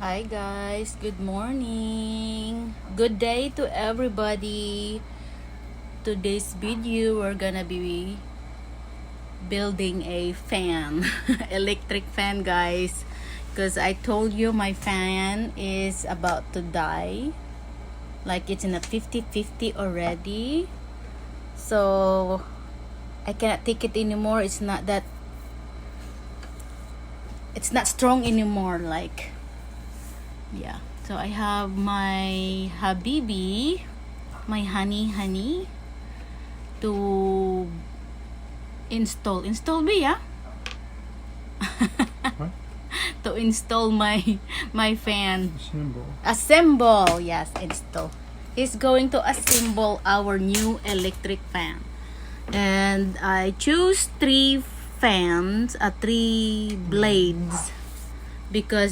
Hi guys, good morning. Good day to everybody. Today's video we're gonna be building a fan, electric fan guys, because I told you my fan is about to die. Like it's in a 50-50 already. So I cannot take it anymore. It's not strong anymore, like yeah. So I have my habibi, my honey to install be, yeah. To install my fan. Assemble, yes, install. He's going to assemble our new electric fan, and I choose three blades because